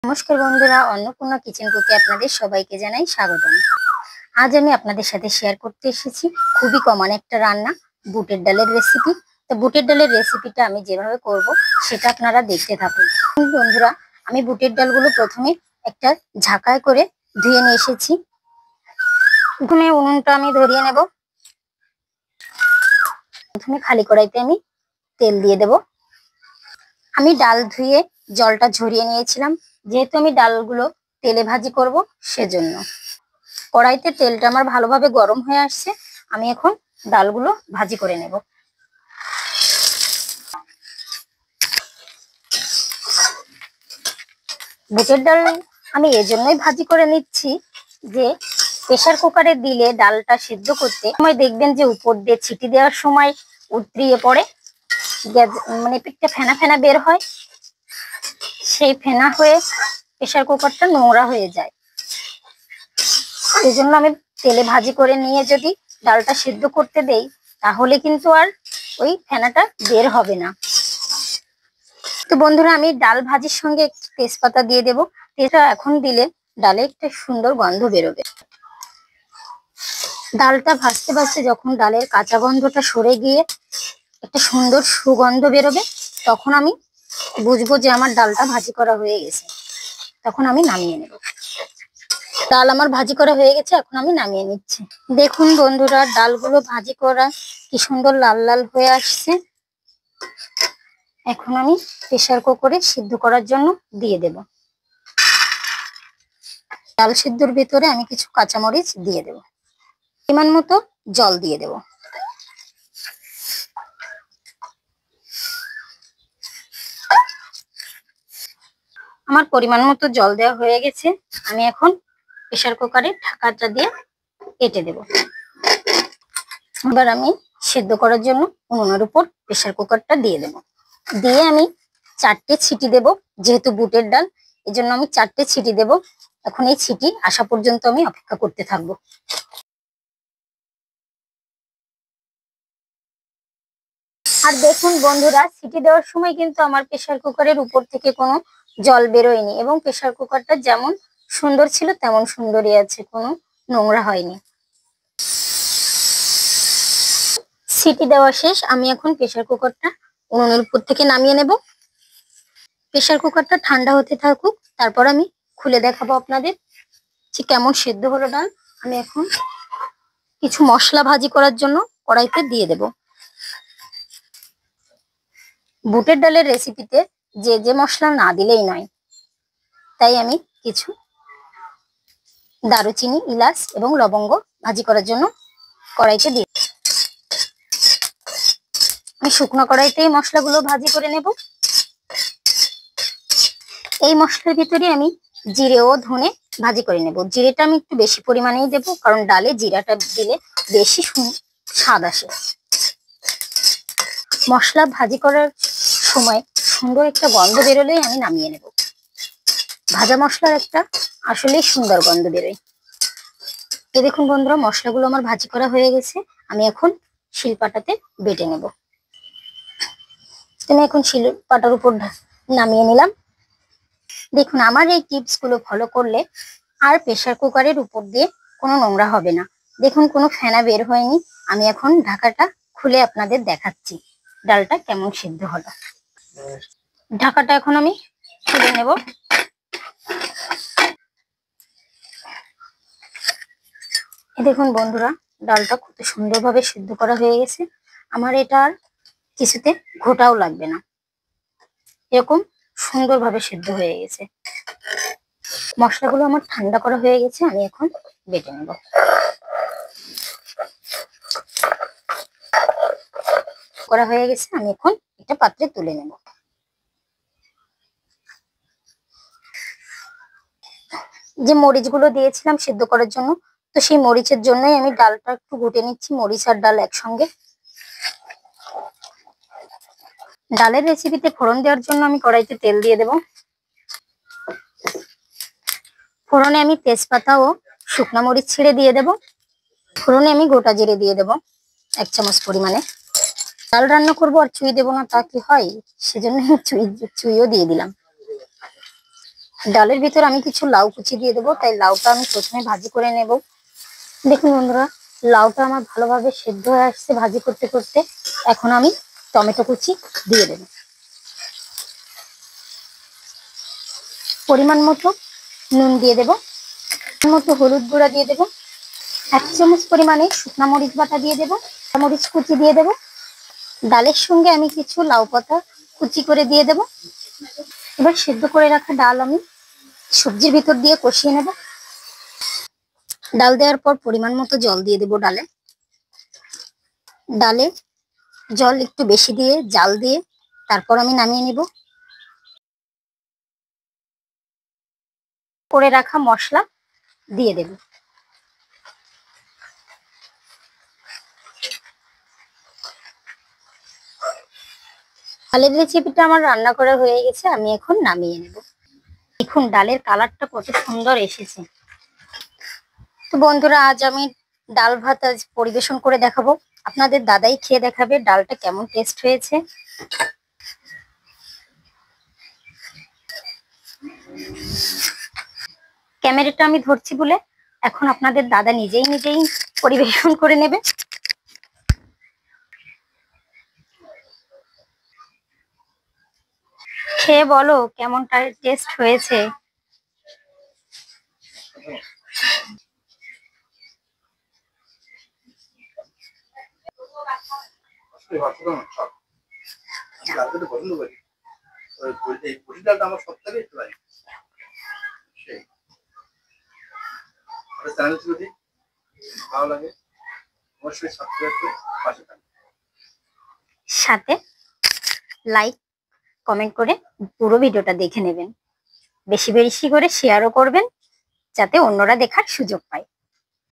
নমস্কার বন্ধুরা, অন্নপূর্ণা কিচেন কুকে আপনাদের সবাইকে জানাই স্বাগতম। আজ আমি আপনাদের সাথে শেয়ার করতে এসেছি খুবই কমন একটা রান্না, বুটের ডালের রেসিপি। তো বুটের ডালের রেসিপিটা আমি যেভাবে করব সেটা আপনারা দেখতে থাকুন। বন্ধুরা, আমি বুটের ডালগুলো প্রথমে একটা ঝাঁকায় করে ধুয়ে নিয়ে এসেছি। প্রথমে উনুনটা আমি ধরিয়ে নেব। প্রথমে খালি কড়াইতে আমি তেল দিয়ে দেব। আমি ডাল ধুয়ে জলটা ঝরিয়ে নিয়েছিলাম, যেহেতু আমি ডালগুলো তেলে ভাজি করব সেজন্য। কড়াইতে তেলটা আমার ভালোভাবে গরম হয়ে আসছে, আমি এখন ডালগুলো ভাজি করে নেব। বুটের ডাল আমি এজন্যই ভাজি করে নিচ্ছি যে প্রেসার কুকারে দিলে ডালটা সিদ্ধ করতে সময় দেখবেন যে উপর দিয়ে ছিটি দেওয়ার সময় উতরিয়ে পড়ে, মানে পিঠটা ফেনা ফেনা বের হয়। সেই ফেনা হয়ে প্রেসার কুকারটা নোংরা হয়ে যায়। এই জন্য আমি তেলে ভাজি করে নিয়ে যদি ডালটা সিদ্ধ করতে দেই তাহলে কিন্তু আর ওই ফেনাটা বের হবে না। তো বন্ধুরা, আমি ডাল ভাজির সঙ্গে একটু তেজপাতা দিয়ে দেবো। এটা এখন দিলে ডালে একটা সুন্দর গন্ধ বেরোবে। ডালটা ভাজতে ভাজতে যখন ডালের কাঁচা গন্ধটা সরে গিয়ে একটা সুন্দর সুগন্ধ বেরোবে, তখন আমি বুঝবো যে আমার ডালটা ভাজি করা হয়ে গেছে। তখন আমি নামিয়ে নেব। ডাল আমার ভাজি করা হয়ে গেছে, এখন আমি নামিয়ে নিচ্ছি। দেখুন বন্ধুরা, ডালগুলো ভাজি করা কি সুন্দর লাল লাল হয়ে আসছে। এখন আমি প্রেসার কুকারে সিদ্ধ করার জন্য দিয়ে দেব। ডাল সিদ্ধর ভিতরে আমি কিছু কাঁচামরিচ দিয়ে দেব। পরিমাণ মতো জল দিয়ে দেব। আমার পরিমাণ মতো জল দেওয়া হয়ে গেছে, আমি এখন প্রেসার কুকারে ঢাকাটা দিয়ে কেটে দেব। এবার আমি সেদ্ধ করার জন্য উনুনের উপর প্রেসার কুকারটা দিয়ে দেব। দিয়ে আমি 4টে ছিটি দেব, যেহেতু বুটের ডাল এই জন্য আমি 4টে ছিটি দেব। এখন এই ছিটি আসা পর্যন্ত আমি অপেক্ষা করতে থাকবো। আর দেখুন বন্ধুরা, সিটি দেওয়ার সময় কিন্তু আমার প্রেসার কুকারের উপর থেকে কোনো জল বেরোয়নি এবং প্রেসার কুকারটা যেমন সুন্দর ছিল তেমন সুন্দরই আছে, কোনো নোংরা হয়নি। সিটি দেওয়া শেষ, আমি এখন প্রেসার কুকারটা উনুনের উপর থেকে নামিয়ে নেব। প্রেসার কুকারটা ঠান্ডা হতে থাকুক, তারপর আমি খুলে দেখাবো আপনাদের যে কেমন সেদ্ধ হলো ডাল। আমি এখন কিছু মশলা ভাজি করার জন্য কড়াইতে দিয়ে দেব। বুটের ডালের রেসিপিতে যে যে মশলা না দিলেই নয়, তাই আমি কিছু দারুচিনি, ইলাচ এবং লবঙ্গ ভাজি করার জন্য কড়াইতে দিয়ে, আমি শুকনো কড়াইতেই মশলাগুলো ভাজি করে নেব। এই মশলার ভিতরে আমি জিরে ও ধনে ভাজি করে নেব। জিরেটা আমি একটু বেশি পরিমাণেই দেব, কারণ ডালে জিরাটা দিলে বেশি স্বাদ আসে। মশলা ভাজি করার সময় সুন্দর একটা গন্ধ বেরোলেই আমি নামিয়ে নেব। ভাজা মশলার একটা আসলেই সুন্দর গন্ধ বেরোয়। তো দেখুন বন্ধুরা, মশলাগুলো আমার ভাজি করা হয়ে গেছে, আমি এখন শিলপাটাতে বেটে নেব। আমি এখন শিলপাটার উপর নামিয়ে নিলাম। দেখুন, আমার এই টিপস গুলো ফলো করলে আর প্রেসার কুকারের উপর দিয়ে কোনো নোংরা হবে না। দেখুন, কোনো ফেনা বের হয়নি। আমি এখন ঢাকাটা খুলে আপনাদের দেখাচ্ছি ডালটা কেমন সিদ্ধ হলো। ঢাকাটা এখন আমি খুলে নেব। দেখুন বন্ধুরা, ডালটা কত সুন্দরভাবে সিদ্ধ করা হয়ে গেছে। আমার এটা আর কিছুতে ঘোটাও লাগবে না, এরকম সুন্দরভাবে সিদ্ধ হয়ে গেছে। মশলাগুলো আমার ঠান্ডা করা হয়ে গেছে, আমি এখন বেটে নেব। করা হয়ে গেছে, আমি এখন একটা পাত্রে তুলে নেব। যে মরিচগুলো দিয়েছিলাম সিদ্ধ করার জন্য, তো সেই মরিচের জন্যই আমি ডালটা একটু ঘুটে নিচ্ছি, মরিচ আর ডাল একসঙ্গে। ডালের রেসিপিতে ফোড়ন দেওয়ার জন্য আমি কড়াইতে তেল দিয়ে দেব। ফোড়নে আমি তেজপাতা ও শুকনো মরিচ ছিঁড়ে দিয়ে দেব। ফোড়নে আমি গোটা জিরে দিয়ে দেব 1 চামচ পরিমাণে। ডাল রান্না করবো আর চুই দেবো না তা কি হয়, সেজন্য চুইও দিয়ে দিলাম। ডালের ভিতর আমি কিছু লাউ কুচি দিয়ে দেবো, তাই লাউটা আমি প্রথমে ভাজি করে নেব। দেখুন বন্ধুরা, লাউটা আমার ভালোভাবে সেদ্ধ হয়ে আসছে ভাজি করতে করতে। এখন আমি টমেটো কুচি দিয়ে দেব, পরিমাণ মতো নুন দিয়ে দেব, মতো হলুদ গুঁড়া দিয়ে দেব, 1 চামচ পরিমাণে শুকনো মরিচ বাটা দিয়ে দেব, মরিচ কুচি দিয়ে দেব। ডালের সঙ্গে আমি কিছু লাউ পাতা কুচি করে দিয়ে দেব। এবার সেদ্ধ করে রাখা ডাল আমি সবজির ভিতর দিয়ে কষিয়ে নেব। ডাল দেওয়ার পর পরিমাণ মতো জল দিয়ে দেব ডালে। ডালে জল একটু বেশি দিয়ে জাল দিয়ে তারপর আমি নামিয়ে নেব। করে রাখা মশলা দিয়ে দেব। ডালের রেসিপিটা আমার রান্না করা হয়ে গেছে, আমি এখন নামিয়ে নেব। দেখুন ডালের কালারটা কত সুন্দর এসেছে। তো বন্ধুরা, আজ আমি ডাল ভাত আজ পরিবেশন করে দেখাবো। আপনাদের দাদাই খেয়ে দেখাবে ডালটা কেমন টেস্ট হয়েছে। ক্যামেরাটা আমি ধরছি বলে এখন আপনাদের দাদা নিজেই পরিবেশন করে নেবে। খেয়ে বলো কেমন টেস্ট হয়েছে। সাথে লাইক কমেন্ট করে পুরো ভিডিওটা দেখে নেবেন। বেশি বেশি করে শেয়ারও করবেন যাতে অন্যরা দেখার সুযোগ পায়।